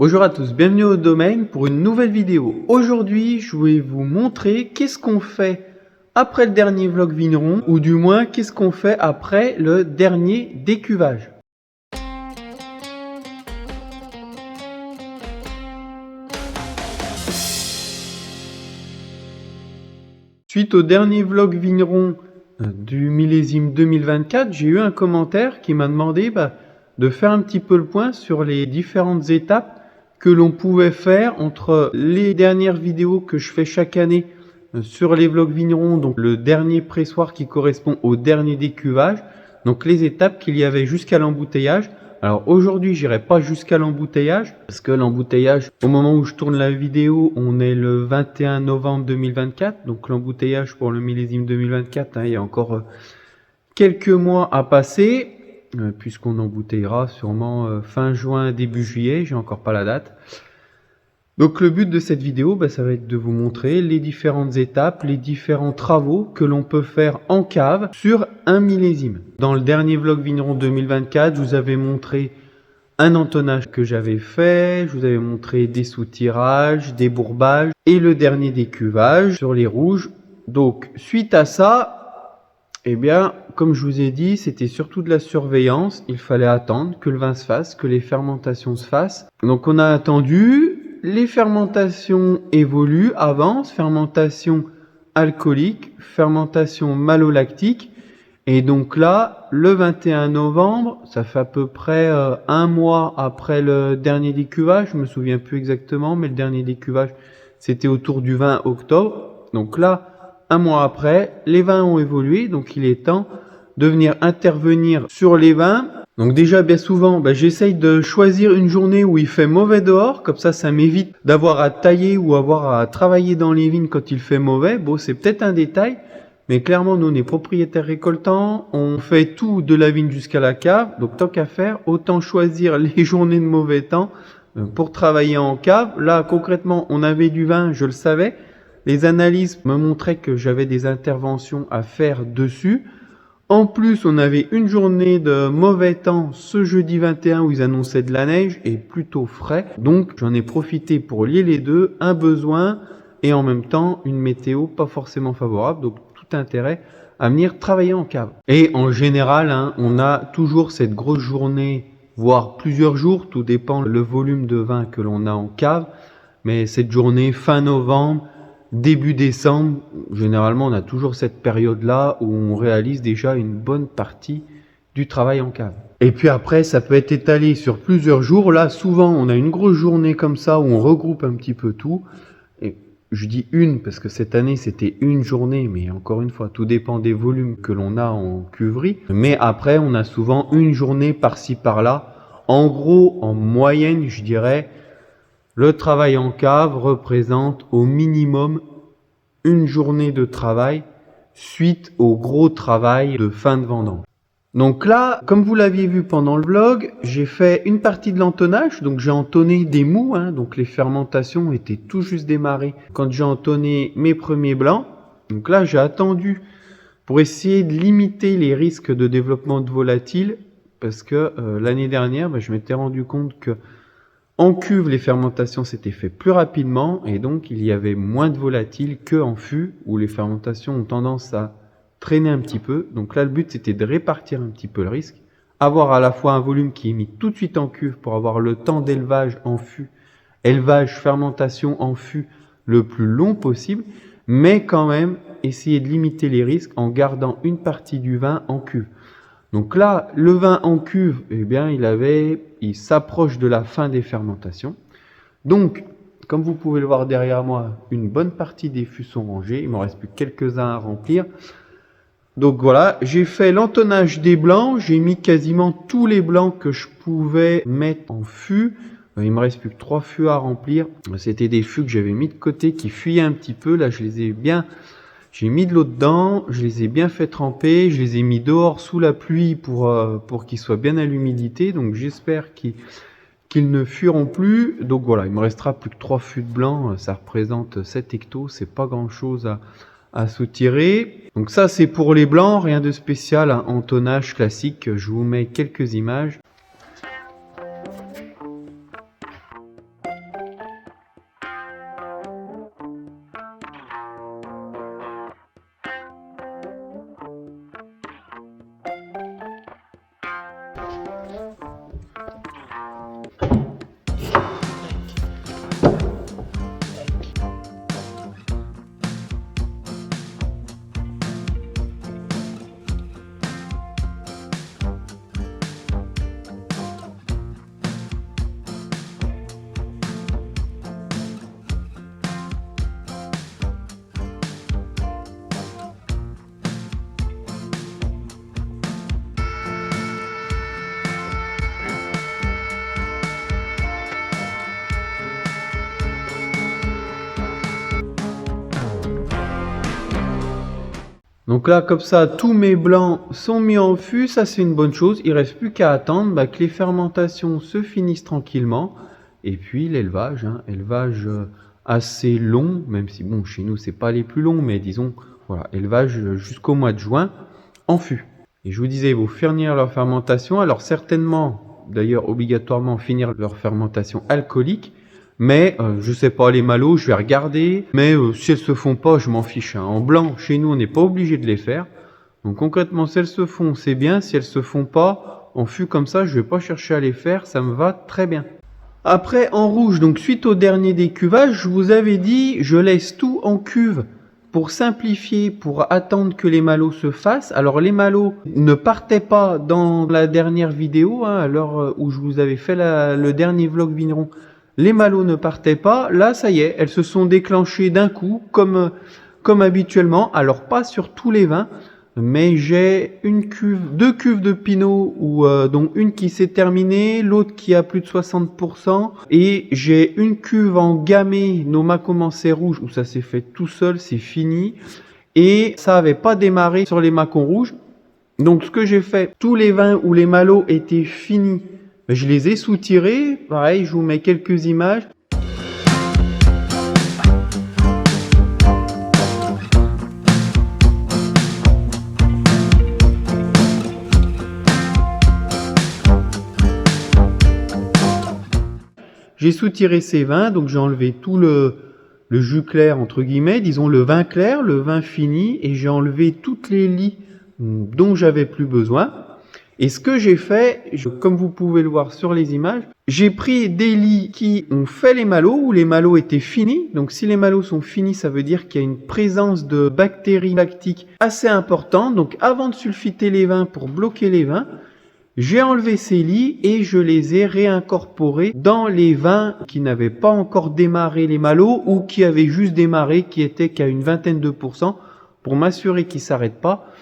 Bonjour à tous, bienvenue au domaine pour une nouvelle vidéo. Aujourd'hui, je vais vous montrer qu'est-ce qu'on fait après le dernier vlog vigneron, ou du moins qu'est-ce qu'on fait après le dernier décuvage. Suite au dernier vlog vigneron du millésime 2024, j'ai eu un commentaire qui m'a demandé de faire un petit peu le point sur les différentes étapes que l'on pouvait faire entre les dernières vidéos que je fais chaque année sur les vlogs vignerons, donc le dernier pressoir qui correspond au dernier décuvage, donc les étapes qu'il y avait jusqu'à l'embouteillage. Alors aujourd'hui, j'irai pas jusqu'à l'embouteillage parce que l'embouteillage, au moment où je tourne la vidéo, on est le 21 novembre 2024, donc l'embouteillage pour le millésime 2024, il y a encore quelques mois à passer, puisqu'on embouteillera sûrement fin juin, début juillet, j'ai encore pas la date. Donc le but de cette vidéo, ça va être de vous montrer les différentes étapes, les différents travaux que l'on peut faire en cave sur un millésime. Dans le dernier vlog vigneron 2024, je vous avais montré un entonnage que j'avais fait, je vous avais montré des soutirages, des bourbages et le dernier décuvage sur les rouges. Donc suite à ça, comme je vous ai dit, c'était surtout de la surveillance. Il fallait attendre que le vin se fasse, que les fermentations se fassent. Donc on a attendu. Les fermentations évoluent, avancent, fermentation alcoolique, fermentation malolactique. Et donc là, le 21 novembre, ça fait à peu près un mois après le dernier décuvage, je me souviens plus exactement, mais le dernier décuvage, c'était autour du 20 octobre. Donc là, un mois après, les vins ont évolué, donc il est temps de venir intervenir sur les vins. Donc déjà, bien souvent, j'essaye de choisir une journée où il fait mauvais dehors, comme ça m'évite d'avoir à tailler ou avoir à travailler dans les vignes quand il fait mauvais. Bon, c'est peut-être un détail, mais clairement, nous, on est propriétaires récoltants, on fait tout de la vigne jusqu'à la cave, donc tant qu'à faire, autant choisir les journées de mauvais temps pour travailler en cave. Là, concrètement, on avait du vin, je le savais, les analyses me montraient que j'avais des interventions à faire dessus. En plus, on avait une journée de mauvais temps ce jeudi 21 où ils annonçaient de la neige et plutôt frais. Donc, j'en ai profité pour lier les deux, un besoin et en même temps une météo pas forcément favorable. Donc, tout intérêt à venir travailler en cave. Et en général, on a toujours cette grosse journée, voire plusieurs jours, tout dépend le volume de vin que l'on a en cave. Mais cette journée fin novembre, début décembre, généralement on a toujours cette période-là où on réalise déjà une bonne partie du travail en cave. Et puis après, ça peut être étalé sur plusieurs jours. Là, souvent, on a une grosse journée comme ça où on regroupe un petit peu tout. Et je dis une parce que cette année, c'était une journée, mais encore une fois, tout dépend des volumes que l'on a en cuverie. Mais après, on a souvent une journée par-ci, par-là. En gros, en moyenne, je dirais, le travail en cave représente au minimum une journée de travail suite au gros travail de fin de vendange. Donc là, comme vous l'aviez vu pendant le vlog, j'ai fait une partie de l'entonnage, donc j'ai entonné des mous, donc les fermentations étaient tout juste démarrées quand j'ai entonné mes premiers blancs. Donc là, j'ai attendu pour essayer de limiter les risques de développement de volatiles, parce que l'année dernière, je m'étais rendu compte que en cuve, les fermentations s'étaient fait plus rapidement et donc il y avait moins de volatiles qu'en fût où les fermentations ont tendance à traîner un petit peu. Donc là, le but, c'était de répartir un petit peu le risque, avoir à la fois un volume qui est mis tout de suite en cuve pour avoir le temps d'élevage en fût, élevage, fermentation en fût le plus long possible, mais quand même essayer de limiter les risques en gardant une partie du vin en cuve. Donc là, le vin en cuve, il s'approche de la fin des fermentations. Donc, comme vous pouvez le voir derrière moi, une bonne partie des fûts sont rangés. Il m'en reste plus que quelques-uns à remplir. Donc voilà, j'ai fait l'entonnage des blancs. J'ai mis quasiment tous les blancs que je pouvais mettre en fût. Il me reste plus que 3 fûts à remplir. C'était des fûts que j'avais mis de côté qui fuyaient un petit peu. Là, je les ai bien... J'ai mis de l'eau dedans, je les ai bien fait tremper, je les ai mis dehors sous la pluie pour qu'ils soient bien à l'humidité. Donc j'espère qu'ils ne fuiront plus. Donc voilà, il me restera plus que 3 fûts de blanc, ça représente 7 hectos, c'est pas grand chose à soutirer. Donc ça c'est pour les blancs, rien de spécial, en tonnage classique. Je vous mets quelques images. Donc là, comme ça, tous mes blancs sont mis en fût, ça c'est une bonne chose. Il reste plus qu'à attendre que les fermentations se finissent tranquillement. Et puis l'élevage, élevage assez long, même si bon, chez nous c'est pas les plus longs, mais disons, voilà, élevage jusqu'au mois de juin en fût. Et je vous disais, ils vont finir leur fermentation, alors certainement, d'ailleurs obligatoirement finir leur fermentation alcoolique. Mais je sais pas, les malots, je vais regarder. Mais si elles se font pas, je m'en fiche. En blanc, chez nous, on n'est pas obligé de les faire. Donc concrètement, si elles se font, c'est bien. Si elles se font pas, en fût comme ça, je vais pas chercher à les faire. Ça me va très bien. Après, en rouge, donc suite au dernier décuvage, je vous avais dit, je laisse tout en cuve pour simplifier, pour attendre que les malots se fassent. Alors les malots ne partaient pas dans la dernière vidéo, à l'heure où je vous avais fait le dernier vlog vigneron. Les malots ne partaient pas. Là, ça y est, elles se sont déclenchées d'un coup, comme habituellement. Alors pas sur tous les vins, mais j'ai deux cuves de Pinot, dont une qui s'est terminée, l'autre qui a plus de 60%, et j'ai une cuve en gamay Noma Commencé rouge où ça s'est fait tout seul, c'est fini, et ça avait pas démarré sur les Macons rouges. Donc ce que j'ai fait, tous les vins où les malots étaient finis, je les ai soutirés. Pareil, je vous mets quelques images. J'ai soutiré ces vins, donc j'ai enlevé tout le jus clair, entre guillemets, disons le vin clair, le vin fini, et j'ai enlevé toutes les lies dont j'avais plus besoin. Et ce que j'ai fait, comme vous pouvez le voir sur les images, j'ai pris des lies qui ont fait les malots, où les malots étaient finis. Donc si les malots sont finis, ça veut dire qu'il y a une présence de bactéries lactiques assez importante. Donc avant de sulfiter les vins pour bloquer les vins, j'ai enlevé ces lies et je les ai réincorporés dans les vins qui n'avaient pas encore démarré les malots ou qui avaient juste démarré, qui étaient qu'à une vingtaine de % pour m'assurer qu'ils ne s'arrêtent pas.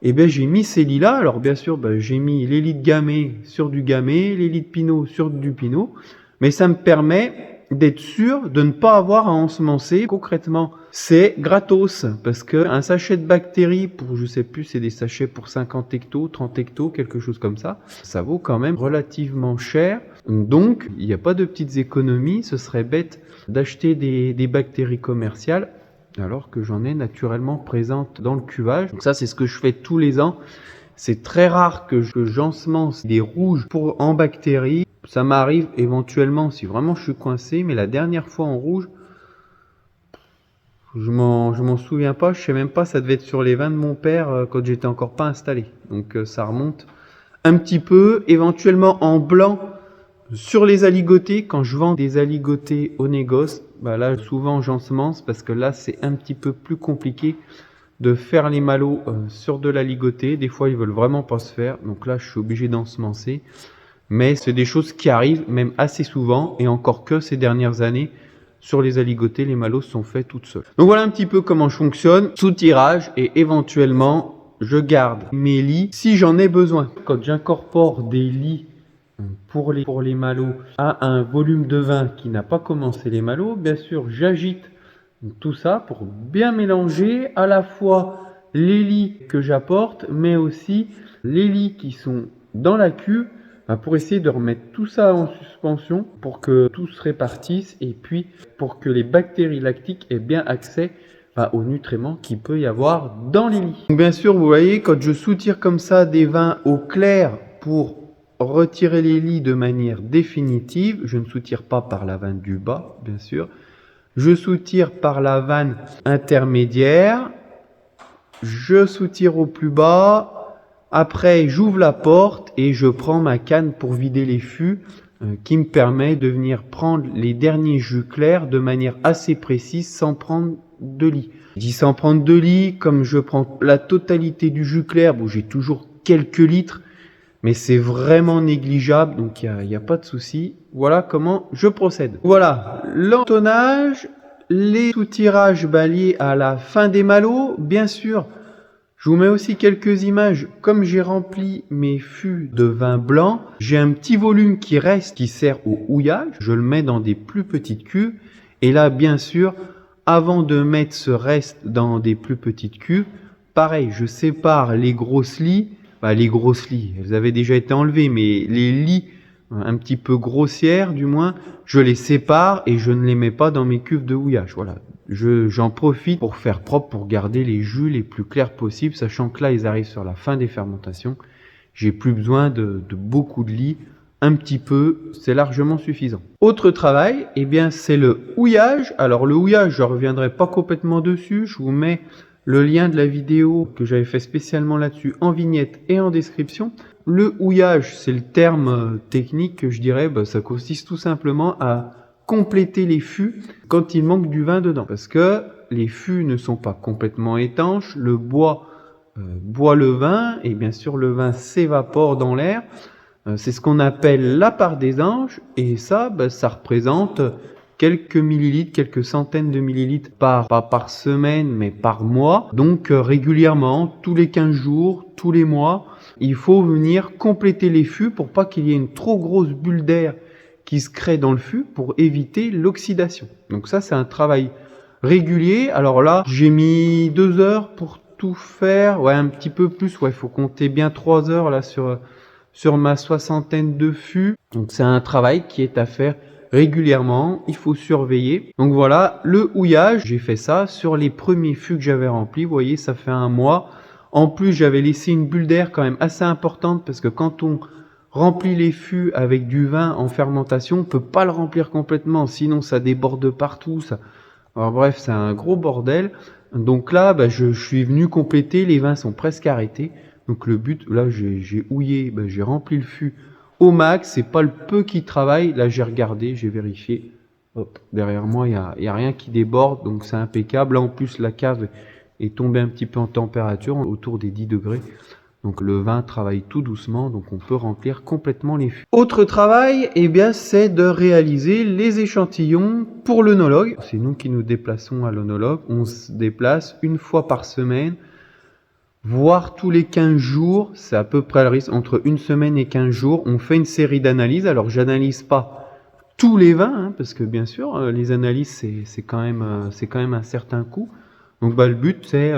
Et bien j'ai mis ces lies là. Alors bien sûr, j'ai mis les lies de gamay sur du gamay, les lies de pinot sur du pinot, mais ça me permet d'être sûr de ne pas avoir à ensemencer. Concrètement, c'est gratos, parce que un sachet de bactéries pour, je sais plus, c'est des sachets pour 50 hectos, 30 hectos, quelque chose comme ça, ça vaut quand même relativement cher. Donc il n'y a pas de petites économies. Ce serait bête d'acheter des bactéries commerciales alors que j'en ai naturellement présentes dans le cuvage. Donc ça, c'est ce que je fais tous les ans. C'est très rare que j'ensemence des rouges en bactéries. Ça m'arrive éventuellement si vraiment je suis coincé, mais la dernière fois en rouge, je m'en souviens pas. Je sais même pas, ça devait être sur les vins de mon père quand j'étais encore pas installé. Donc ça remonte un petit peu. Éventuellement en blanc sur les aligotés, quand je vends des aligotés au négoce, là souvent j'ensemence parce que là c'est un petit peu plus compliqué de faire les malots sur de l'aligoté. Des fois ils veulent vraiment pas se faire, donc là je suis obligé d'ensemencer. Mais c'est des choses qui arrivent même assez souvent, et encore que ces dernières années, sur les aligotés, les malots sont faits toutes seules. Donc voilà un petit peu comment je fonctionne, sous-tirage, et éventuellement je garde mes lits si j'en ai besoin. Quand j'incorpore des lits pour les malots à un volume de vin qui n'a pas commencé les malots, bien sûr j'agite tout ça pour bien mélanger à la fois les lits que j'apporte, mais aussi les lits qui sont dans la cuve, pour essayer de remettre tout ça en suspension pour que tout se répartisse et puis pour que les bactéries lactiques aient bien accès aux nutriments qu'il peut y avoir dans les lits. Donc bien sûr, vous voyez, quand je soutire comme ça des vins au clair pour retirer les lits de manière définitive, je ne soutire pas par la vanne du bas, bien sûr. Je soutire par la vanne intermédiaire. Je soutire au plus bas. Après, j'ouvre la porte et je prends ma canne pour vider les fûts, qui me permet de venir prendre les derniers jus clairs de manière assez précise sans prendre de lit. Je dis sans prendre de lit, comme je prends la totalité du jus clair, bon, j'ai toujours quelques litres, mais c'est vraiment négligeable, donc il n'y a pas de souci. Voilà comment je procède. Voilà, l'entonnage, les soutirages liés à la fin des malots, bien sûr. Je vous mets aussi quelques images. Comme j'ai rempli mes fûts de vin blanc, j'ai un petit volume qui reste, qui sert au houillage. Je le mets dans des plus petites cuves. Et là, bien sûr, avant de mettre ce reste dans des plus petites cuves, Pareil, je sépare les grosses lies, elles avaient déjà été enlevées, mais les lies un petit peu grossières du moins, je les sépare et je ne les mets pas dans mes cuves de houillage. Voilà, j'en profite pour faire propre, pour garder les jus les plus clairs possibles, sachant que là ils arrivent sur la fin des fermentations. J'ai plus besoin de beaucoup de lits, un petit peu, c'est largement suffisant. Autre travail, eh bien c'est le houillage. Alors le houillage, je ne reviendrai pas complètement dessus, je vous mets le lien de la vidéo que j'avais fait spécialement là-dessus en vignette et en description. Le houillage, c'est le terme technique que je dirais, ça consiste tout simplement à compléter les fûts quand il manque du vin dedans. Parce que les fûts ne sont pas complètement étanches, le bois boit le vin et bien sûr le vin s'évapore dans l'air. C'est ce qu'on appelle la part des anges et ça, ça représente quelques millilitres, quelques centaines de millilitres pas par semaine mais par mois. Donc régulièrement, tous les 15 jours, tous les mois, il faut venir compléter les fûts pour pas qu'il y ait une trop grosse bulle d'air qui se crée dans le fût pour éviter l'oxydation. Donc ça, c'est un travail régulier. Alors là, j'ai mis 2 heures pour tout faire. Ouais, un petit peu plus. Ouais, il faut compter bien 3 heures là sur ma soixantaine de fûts. Donc c'est un travail qui est à faire régulièrement, il faut surveiller. Donc voilà, le houillage, j'ai fait ça sur les premiers fûts que j'avais remplis. Vous voyez, ça fait un mois. En plus, j'avais laissé une bulle d'air quand même assez importante parce que quand on remplit les fûts avec du vin en fermentation, on ne peut pas le remplir complètement, sinon ça déborde partout. Alors bref, c'est un gros bordel. Donc là, je suis venu compléter, les vins sont presque arrêtés. Donc le but, là j'ai houillé, j'ai rempli le fût au max, c'est pas le peu qui travaille. Là j'ai regardé, j'ai vérifié. Hop, derrière moi, il y a rien qui déborde, donc c'est impeccable. Là en plus, la cave est tombée un petit peu en température, autour des 10 degrés. Donc le vin travaille tout doucement, donc on peut remplir complètement les fûts. Autre travail, eh bien, c'est de réaliser les échantillons pour l'œnologue. C'est nous qui nous déplaçons à l'œnologue. On se déplace une fois par semaine, voire tous les 15 jours. C'est à peu près le risque, entre une semaine et 15 jours. On fait une série d'analyses. Alors j'analyse pas tous les vins, hein, parce que bien sûr, les analyses, c'est quand même un certain coût. Donc le but, c'est,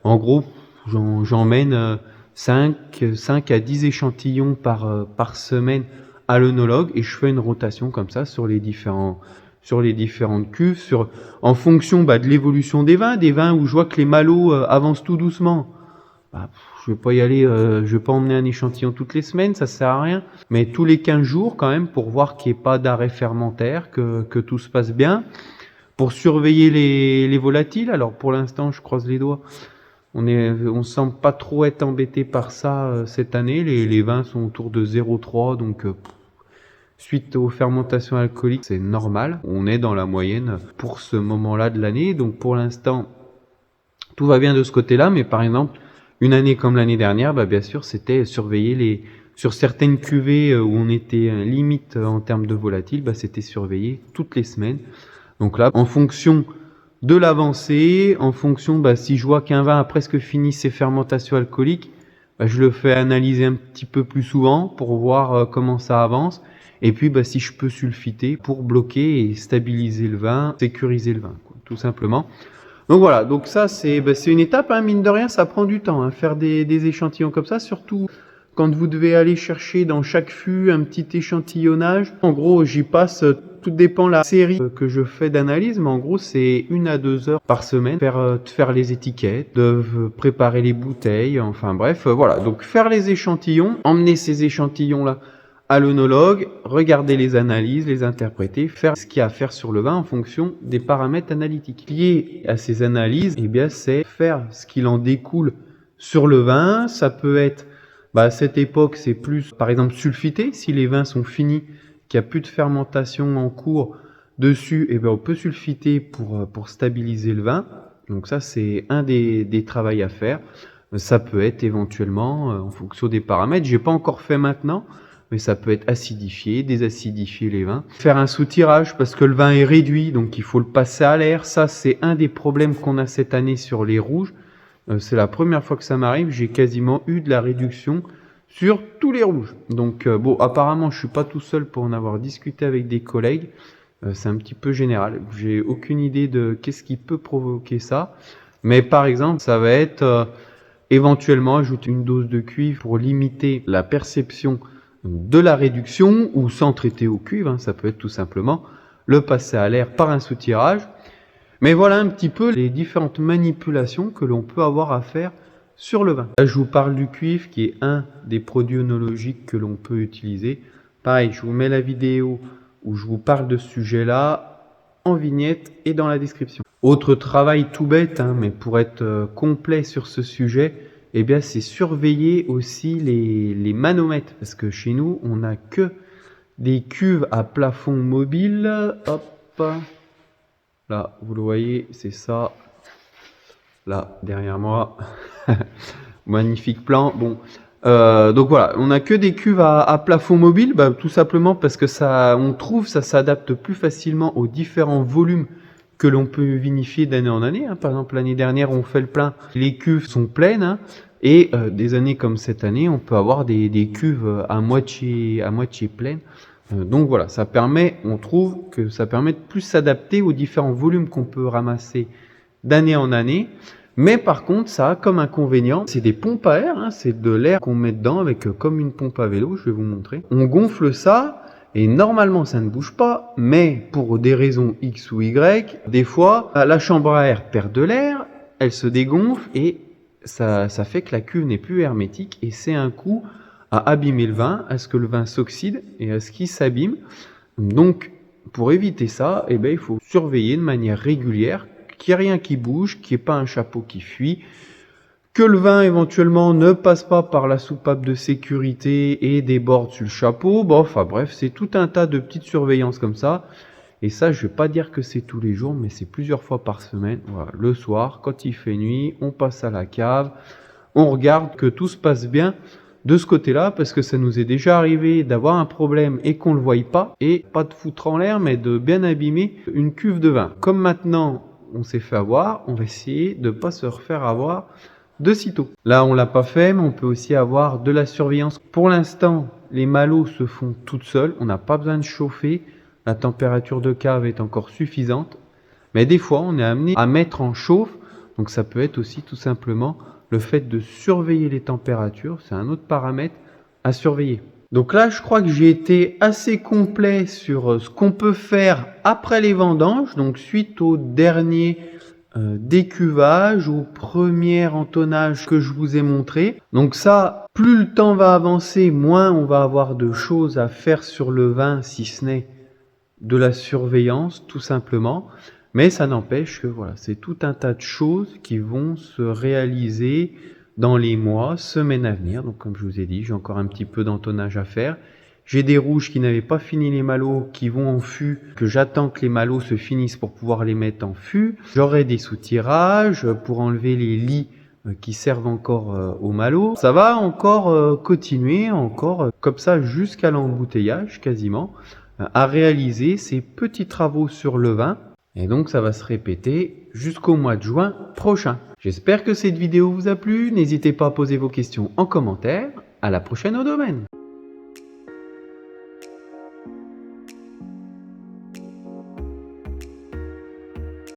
en gros, j'emmène 5 à 10 échantillons par semaine à l'œnologue et je fais une rotation comme ça sur les différentes cuves, en fonction de l'évolution des vins où je vois que les malots avancent tout doucement. Je vais pas y aller, je vais pas emmener un échantillon toutes les semaines, ça sert à rien, mais tous les 15 jours quand même pour voir qu'il n'y ait pas d'arrêt fermentaire, que tout se passe bien, pour surveiller les volatiles. Alors pour l'instant, je croise les doigts. On semble pas trop être embêté par ça cette année. Les vins sont autour de 0,3, donc suite aux fermentations alcooliques, c'est normal. On est dans la moyenne pour ce moment-là de l'année. Donc pour l'instant, tout va bien de ce côté-là. Mais par exemple, une année comme l'année dernière, bien sûr, c'était surveiller sur certaines cuvées où on était limite en termes de volatiles, c'était surveillé toutes les semaines. Donc là, en fonction de l'avancée, en fonction, si je vois qu'un vin a presque fini ses fermentations alcooliques, je le fais analyser un petit peu plus souvent pour voir comment ça avance. Et puis si je peux sulfiter pour bloquer et stabiliser le vin, sécuriser le vin, quoi, tout simplement. Donc voilà, donc ça c'est une étape, hein, mine de rien, ça prend du temps, hein, faire des échantillons comme ça, surtout quand vous devez aller chercher dans chaque fût un petit échantillonnage. En gros, j'y passe, tout dépend la série que je fais d'analyse, mais en gros, c'est 1 à 2 heures par semaine, faire les étiquettes, de préparer les bouteilles, enfin bref, voilà. Donc faire les échantillons, emmener ces échantillons-là à l'œnologue, regarder les analyses, les interpréter, faire ce qu'il y a à faire sur le vin en fonction des paramètres analytiques. Lié à ces analyses, c'est faire ce qu'il en découle sur le vin. Ça peut être, à cette époque, c'est plus, par exemple, sulfité. Si les vins sont finis, qu'il n'y a plus de fermentation en cours dessus, on peut sulfiter pour stabiliser le vin. Donc ça, c'est un des travails à faire. Ça peut être éventuellement, en fonction des paramètres. J'ai pas encore fait maintenant, mais ça peut être acidifier, désacidifier les vins. Faire un soutirage parce que le vin est réduit, donc il faut le passer à l'air. Ça, c'est un des problèmes qu'on a cette année sur les rouges. C'est la première fois que ça m'arrive, j'ai quasiment eu de la réduction sur tous les rouges. Donc apparemment, je suis pas tout seul pour en avoir discuté avec des collègues. C'est un petit peu général. J'ai aucune idée de qu'est-ce qui peut provoquer ça. Mais par exemple, ça va être Éventuellement, ajouter une dose de cuivre pour limiter la perception de la réduction ou sans traiter au cuivre, hein, ça peut être tout simplement le passer à l'air par un soutirage. Mais voilà un petit peu les différentes manipulations que l'on peut avoir à faire sur le vin. Là, je vous parle du cuivre qui est un des produits œnologiques que l'on peut utiliser. Pareil, je vous mets la vidéo où je vous parle de ce sujet-là en vignette et dans la description. Autre travail tout bête, hein, mais pour être complet sur ce sujet, eh bien, c'est surveiller aussi les manomètres. Parce que chez nous, on n'a que des cuves à plafond mobile. Hop, là, vous le voyez, c'est ça. Là, derrière moi. Magnifique plan. Bon, donc voilà, on n'a que des cuves à plafond mobile, tout simplement parce que on trouve ça s'adapte plus facilement aux différents volumes que l'on peut vinifier d'année en année. Hein. Par exemple, l'année dernière, on fait le plein, les cuves sont pleines, hein, et des années comme cette année, on peut avoir des cuves à moitié pleines. Donc voilà, ça permet, on trouve que ça permet de plus s'adapter aux différents volumes qu'on peut ramasser d'année en année. Mais par contre, ça a comme inconvénient, c'est des pompes à air, hein, c'est de l'air qu'on met dedans avec comme une pompe à vélo, je vais vous montrer. On gonfle ça et normalement ça ne bouge pas, mais pour des raisons X ou Y, des fois la chambre à air perd de l'air, elle se dégonfle et ça fait que la cuve n'est plus hermétique et c'est un coup à abîmer le vin, à ce que le vin s'oxyde et à ce qu'il s'abîme. Donc pour éviter ça, eh bien, il faut surveiller de manière régulière qu'il n'y ait rien qui bouge, qu'il n'y ait pas un chapeau qui fuit, que le vin éventuellement ne passe pas par la soupape de sécurité et déborde sur le chapeau. Bon, enfin bref, c'est tout un tas de petites surveillances comme ça. Et ça, je ne vais pas dire que c'est tous les jours, mais c'est plusieurs fois par semaine. Voilà, le soir, quand il fait nuit, on passe à la cave, on regarde que tout se passe bien de ce côté-là, parce que ça nous est déjà arrivé d'avoir un problème et qu'on ne le voie pas, et pas de foutre en l'air, mais de bien abîmer une cuve de vin. Comme maintenant, on s'est fait avoir, on va essayer de ne pas se refaire avoir de sitôt. Là, on l'a pas fait, mais on peut aussi avoir de la surveillance. Pour l'instant, les malots se font toutes seules, on n'a pas besoin de chauffer, la température de cave est encore suffisante, mais des fois, on est amené à mettre en chauffe, donc ça peut être aussi tout simplement le fait de surveiller les températures, c'est un autre paramètre à surveiller. Donc là, je crois que j'ai été assez complet sur ce qu'on peut faire après les vendanges, donc suite au dernier décuvage, au premier entonnage que je vous ai montré. Donc ça, plus le temps va avancer, moins on va avoir de choses à faire sur le vin, si ce n'est de la surveillance, tout simplement. Mais ça n'empêche que voilà, c'est tout un tas de choses qui vont se réaliser dans les mois, semaines à venir. Donc comme je vous ai dit, j'ai encore un petit peu d'entonnage à faire. J'ai des rouges qui n'avaient pas fini les malots qui vont en fût, que j'attends que les malots se finissent pour pouvoir les mettre en fût. J'aurai des soutirages pour enlever les lits qui servent encore aux malots. Ça va encore continuer, encore comme ça jusqu'à l'embouteillage quasiment, à réaliser ces petits travaux sur le vin. Et donc ça va se répéter jusqu'au mois de juin prochain. J'espère que cette vidéo vous a plu. N'hésitez pas à poser vos questions en commentaire. À la prochaine au domaine.